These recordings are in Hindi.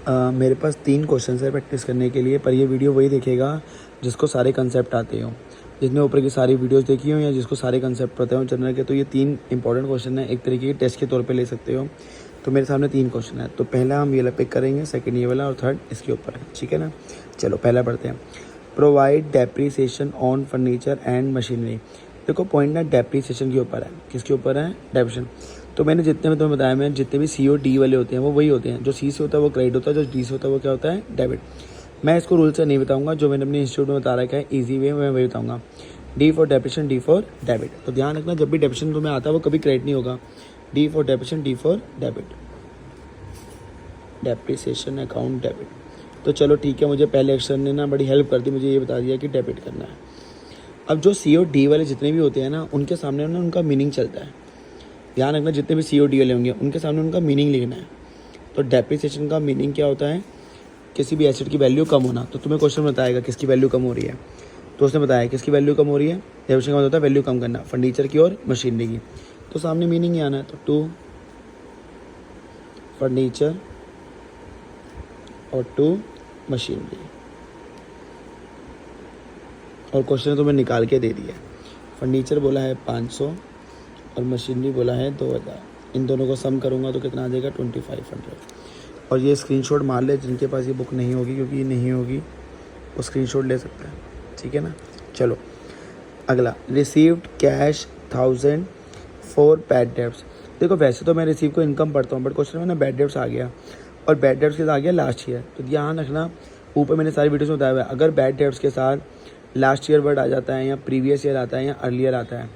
मेरे पास 3 क्वेश्चन है प्रैक्टिस करने के लिए, पर ये वीडियो वही देखेगा जिसको सारे कंसेप्ट आते हों, जिसने ऊपर की सारी वीडियोस देखी हो या जिसको सारे कंसेप्ट पता हो जनरल के। तो ये 3 इंपॉर्टेंट क्वेश्चन है, एक तरीके के टेस्ट के तौर पे ले सकते हो। तो मेरे सामने 3 क्वेश्चन है, तो पहला हम ये वाला पिक करेंगे, सेकंड ये वाला और थर्ड इसके ऊपर है, ठीक है ना। चलो पहला पढ़ते हैं। Provide depreciation on furniture and machinery. देखो पॉइंट ना डेप्रीसिएशन के ऊपर है, किसके ऊपर है, डेप्रीसिएशन। तो मैंने जितने में तुम्हें बताया, मैं जितने भी सी और डी वाले होते हैं वो वही होते हैं, जो सी से होता है वो क्रेडिट होता है, जो डी से होता है वो क्या होता है, डेबिट। मैं इसको रूल से नहीं बताऊंगा, जो मैंने अपने इंस्टीट्यूट में बता रखा है ईजी वे में मैं वही बताऊंगा। D for depreciation, D for debit. तो ध्यान रखना जब भी डेप्रीसिएशन तुम्हें आता है वो कभी क्रेडिट नहीं होगा। D for depreciation, D for debit, depreciation account debit. तो चलो ठीक है, मुझे पहले अक्षर ने ना बड़ी हेल्प कर दी, मुझे ये बता दिया कि डेबिट करना है। अब जो सी और डी वाले जितने भी होते हैं ना, उनके सामने ना उनका मीनिंग चलता है। ध्यान रखना जितने भी सी और डी वाले होंगे उनके सामने उनका मीनिंग लिखना है। तो डेप्रीसिएशन का मीनिंग क्या होता है, किसी भी एसेट की वैल्यू कम होना। तो तुम्हें क्वेश्चन बताएगा किसकी वैल्यू कम हो रही है, तो उसने बताया किसकी वैल्यू कम हो रही है, डेप्रीसिएशन का मतलब होता है वैल्यू कम करना, फर्नीचर की और मशीनरी की। तो सामने मीनिंग ही आना है, तो टू फर्नीचर और टू मशीनरी। और क्वेश्चन तो मैं निकाल के दे दिया। फर्नीचर बोला है 500 और मशीनरी बोला है 2000। इन दोनों को सम करूँगा तो कितना आ जाएगा, 2500। और ये स्क्रीनशॉट मार ले, जिनके पास ये बुक नहीं होगी, क्योंकि ये नहीं होगी वो स्क्रीनशॉट ले सकता है, ठीक है ना। चलो अगला, received cash 1000 for bad debts. देखो वैसे तो मैं रिसीव को इनकम पढ़ता हूँ, बट क्वेश्चन में ना बैड डेब्ट्स आ गया, और बैड डेब्ट्स के साथ आ गया लास्ट ईयर। तो ध्यान रखना, ऊपर मैंने सारी वीडियोस में बताया हुआ है, अगर बैड डेब्ट्स के साथ लास्ट ईयर वर्ड आ जाता है या प्रीवियस ईयर आता है या अर्लियर आता है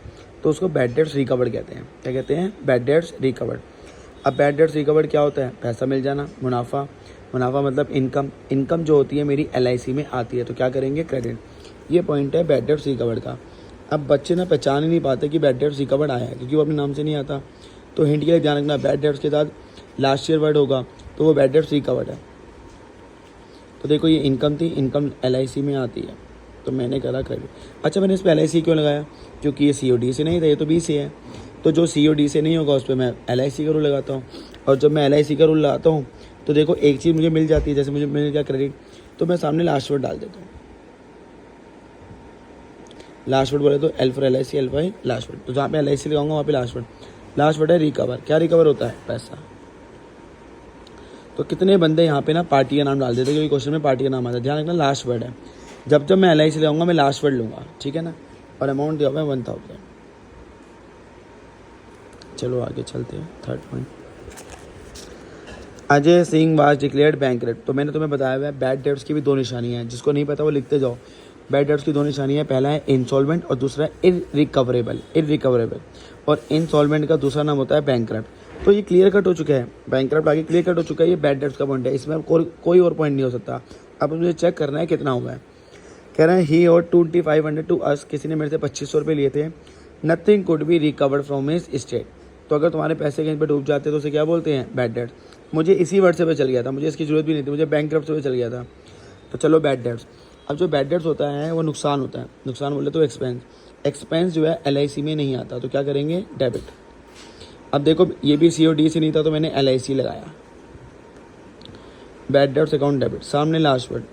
तो उसको बैड डेब्ट्स रिकवर्ड कहते हैं। क्या कहते हैं, बैड डेब्ट्स रिकवर्ड। अब बैड डेब्ट्स रिकवर्ड क्या होता है, पैसा मिल जाना, मुनाफा। मुनाफा मतलब इनकम। इनकम जो होती है मेरी LIC में आती है, तो क्या करेंगे, क्रेडिट। ये पॉइंट है बैड डेब्ट्स रिकवर्ड का। अब बच्चे ना पहचान ही नहीं पाते कि बैड डेब्ट्स रिकवर्ड आया है, क्योंकि वो अपने नाम से नहीं आता। तो हिंट के लिए ध्यान रखना, बैड डेब्ट्स के साथ लास्ट ईयर वर्ड होगा तो वो बैड डेब्ट्स रिकवर्ड है। तो देखो ये इनकम थी, इनकम LIC में आती है, तो मैंने करा क्रेडिट। अच्छा मैंने इस पर LIC क्यों लगाया, क्योंकि ये COD से नहीं था, ये तो B से है। तो जो COD से नहीं होगा उस पर मैं LIC का रूल लगाता हूँ। और जब मैं LIC का रूल लगाता हूँ तो देखो एक चीज़ मुझे मिल जाती है, जैसे मुझे मिल गया क्रेडिट, तो मैं सामने लास्ट वर्ड डाल देता हूँ। लास्ट वर्ड बोले तो L for LIC, L for last word. तो जहाँ पे LIC लगाऊंगा वहाँ पे लास्ट वर्ड। लास्ट वर्ड है रिकवर। क्या रिकवर होता है, पैसा। तो कितने बंदे यहाँ पे ना पार्टी का नाम डाल देते हैं, क्योंकि क्वेश्चन में पार्टी का नाम आता है। ध्यान रखना लास्ट वर्ड है, जब मैं LIC लगाऊंगा मैं लास्ट वर्ड लूँगा, ठीक है ना। और अमाउंट दिया हुआ है 1000। चलो आगे चलते हैं, third point. Ajay Singh was declared bankrupt. तो मैंने तुम्हें बताया हुआ है बैड डेब्ट्स की भी 2 निशानियाँ हैं, जिसको नहीं पता वो लिखते जाओ। बैड डेब्ट्स की 2 निशानियाँ, पहला है इंसॉल्वेंट और दूसरा है इररिकवरेबल। इररिकवरेबल और इंसॉल्वेंट का दूसरा नाम होता है बैंकरप्ट। तो ये क्लियर कट हो चुका है, बैंकरप्ट आगे क्लियर कट हो चुका है, ये बैड डेब्ट्स का पॉइंट है, इसमें कोई और पॉइंट नहीं हो सकता। अब मुझे चेक करना है कितना हुआ है। कह रहे हैं ही और 2500 टू अस, किसी ने मेरे से 2500 रुपये लिए थे। Nothing could be recovered from his state. तो अगर तुम्हारे पैसे कहीं पे डूब जाते तो उसे क्या बोलते हैं, बैड डेब्ट। मुझे इसी वर्ड से पे चल गया था, मुझे इसकी जरूरत भी नहीं थी, मुझे बैंकरप्ट से पे चल गया था। तो चलो बैड डेब्ट्स। अब जो बैड डेब्ट्स होता है वो नुकसान होता है, नुकसान बोले तो एक्सपेंस। एक्सपेंस जो है LIC में नहीं आता, तो क्या करेंगे, डेबिट। अब देखो ये भी COD से नहीं था तो मैंने LIC लगाया। बैड डेब्ट्स अकाउंट डेबिट, सामने लास्ट वर्ड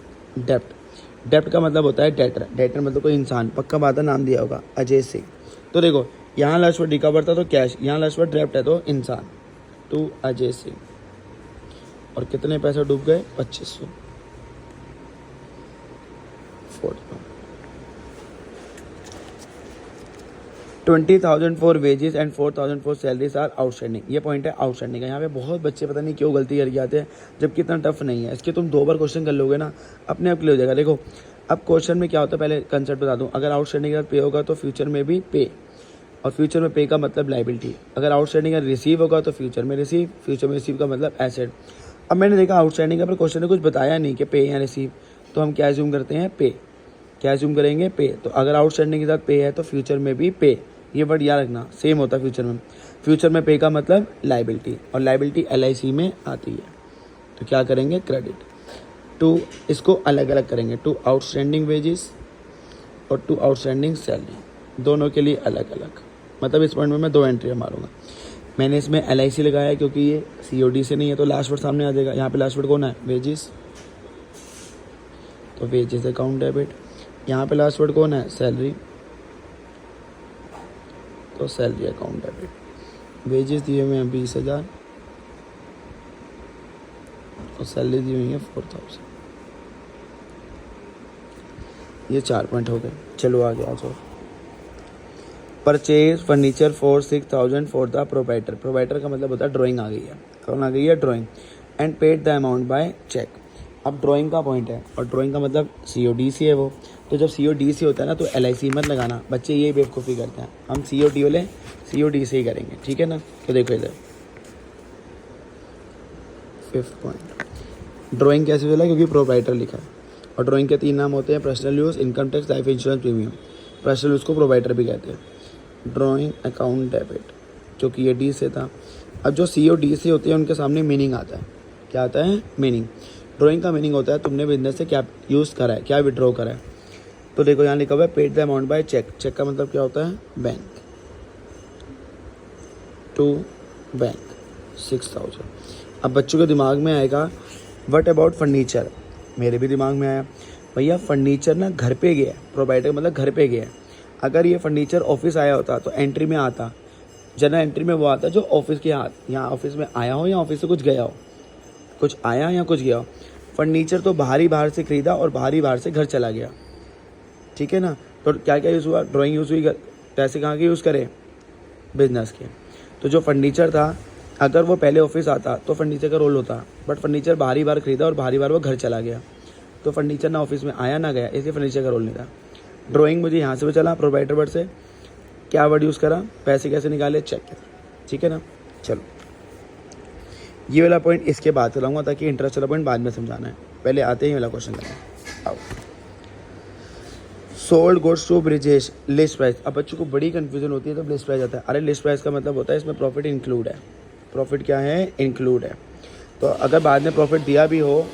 डेप्ट। डेप्ट का मतलब होता है डेटर। डेटर मतलब कोई इंसान, पक्का बात है, नाम दिया होगा अजय सिंह। तो देखो यहाँ लास्ट वर्ड रिकवर था तो कैश, यहाँ लास्ट वर्ड डेप्ट है तो इंसान, टू अजय सिंह। और कितने पैसे डूब गए, 2500। 20,000 for wages and 4,000 for salaries are outstanding. ये पॉइंट है आउटस्टैंडिंग का। यहाँ पे बहुत बच्चे पता नहीं क्यों गलती करके आते हैं, जबकि इतना टफ नहीं है। इसके तुम 2 बार क्वेश्चन कर लोगे ना, अपने आप क्लियर हो जाएगा। देखो अब क्वेश्चन में क्या होता है, पहले कंसेप्ट बता दूं। अगर आउटस्टैंडिंग के साथ पे होगा तो फ्यूचर में भी पे, और फ्यूचर में पे का मतलब लाइबिलिटी। अगर आउटस्टैंडिंग का रिसीव होगा तो फ्यूचर में रिसीव, फ्यूचर में रिसीव का मतलब एसेट। अब मैंने देखा आउटस्टैंडिंग का, पर क्वेश्चन ने कुछ बताया नहीं कि पे या रिसीव, तो हम क्या एज्यूम करते हैं, पे। क्या एज्यूम करेंगे, पे। तो अगर आउटस्टैंडिंग के साथ पे है तो फ्यूचर में भी पे। ये वर्ड याद रखना, सेम होता है फ्यूचर में। फ्यूचर में पे का मतलब लाइबिलिटी, और लाइबिलिटी LIC में आती है, तो क्या करेंगे, क्रेडिट। टू, इसको अलग अलग करेंगे, टू आउटस्टैंडिंग वेजेस और टू आउटस्टैंडिंग सैलरी, दोनों के लिए अलग अलग। मतलब इस पॉइंट में मैं 2 एंट्री मारूंगा। मैंने इसमें LIC लगाया है क्योंकि ये COD से नहीं है, तो लास्ट वर्ड सामने आ जाएगा। यहाँ पे लास्ट वर्ड कौन है? वेजेस, तो वेजेस अकाउंट डेबिट। यहाँ पे लास्ट वर्ड कौन है? सैलरी, तो सैलरी अकाउंट डेबिट। वेजेस दिए हुए हैं 20,000 और सैलरी दी हुई है 4,000। ये 4 पॉइंट हो गए। चलो आगे आ जाओ। Purchase furniture for 6,000 for the proprietor. Proprietor का मतलब होता है ड्राइंग आ गई है। कौन आ गई है? Drawing. And paid the amount by cheque. अब ड्राइंग का पॉइंट है और ड्राइंग का मतलब COD से है वो। तो जब COD से होता है ना तो LIC मत लगाना। बच्चे ये बेवकूफ़ी करते हैं। हम COD वाले COD से ही करेंगे, ठीक है ना। तो देखो इधर 5th पॉइंट, ड्राइंग कैसे चला? क्योंकि प्रोवाइटर लिखा है और ड्राइंग के 3 नाम होते हैं, personal use, income tax, life insurance premium. Personal use को प्रोवाइटर भी कहते हैं। ड्राइंग अकाउंट डेबिट, क्योंकि ये D से था। अब जो COD से होते हैं उनके सामने मीनिंग आता है। क्या आता है? मीनिंग। ड्राइंग का मीनिंग होता है तुमने बिजनेस से क्या यूज़ करा है, क्या विड्रॉ करा है। तो देखो यहाँ लिखा हुआ है paid the amount by cheque. Cheque का मतलब क्या होता है? Bank, to bank 6,000। अब बच्चों के दिमाग में आएगा व्हाट अबाउट फर्नीचर। मेरे भी दिमाग में आया भैया फर्नीचर ना घर पे गया, प्रोवाइडर मतलब घर पे गया। अगर ये फर्नीचर ऑफिस आया होता तो एंट्री में आता, जनरल एंट्री में वो आता जो ऑफिस के हाथ यहाँ ऑफिस में आया हो या ऑफिस से कुछ गया हो, कुछ आया या कुछ गया हो। फर्नीचर तो बाहर से खरीदा और बाहर से घर चला गया, ठीक है ना। तो क्या क्या यूज़ हुआ? ड्राइंग यूज़ हुई। पैसे कहाँ के यूज़ करे? बिजनेस के। तो जो फर्नीचर था अगर वो पहले ऑफिस आता तो फर्नीचर का रोल होता, बट फर्नीचर बाहर खरीदा और बाहर वो घर चला गया, तो फर्नीचर ना ऑफिस में आया ना गया, इसलिए फर्नीचर का रोल नहीं था। ड्राइंग मुझे यहाँ से भी चला, प्रोवाइडर वर्ड से क्या वर्ड यूज़ करा? पैसे कैसे निकाले? चेक, ठीक है ना। चलो ये वाला पॉइंट इसके बाद चलाऊंगा ताकि इंटरेस्ट वाला पॉइंट बाद में समझाना है। पहले आते ही वाला क्वेश्चन करना। आओ, sold goods to Brijesh, list price. अब बच्चों को बड़ी कंफ्यूजन होती है तब लिस्ट प्राइस आता है। अरे लिस्ट प्राइस का मतलब होता है इसमें प्रॉफिट इंक्लूड है। प्रॉफिट क्या है? इंक्लूड है। तो अगर बाद में प्रॉफिट दिया भी हो